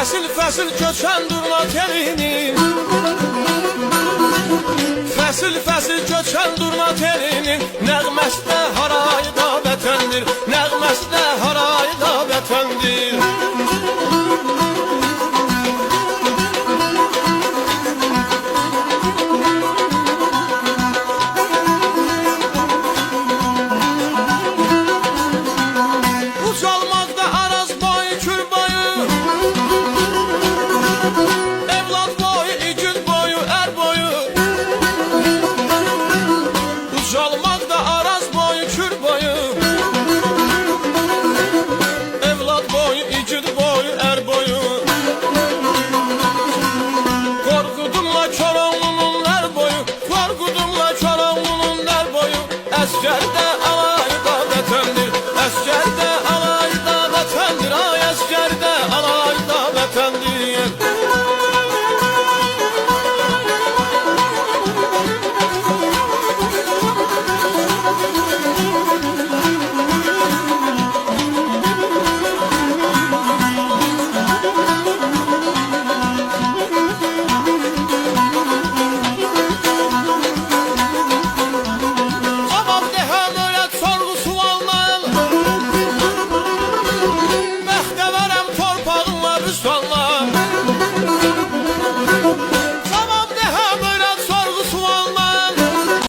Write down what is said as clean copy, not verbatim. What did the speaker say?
Fəsil fəsil köçən durma telini, fəsil fəsil köçən durma telinin, nəğməsi də harayda vətəndir, nəğməsi də harayda vətəndir. Ucalmaqda Araz boyu, Kür boyu, evlad boyu, igid boyu, er boyu. Ucalmaqda Araz boyu, Kür boyu, evlad boyu, igid boyu, er boyu. Qorxudumla Koroğlunun lər boyu, qorxudumla Koroğlunun lər boyu. Əskər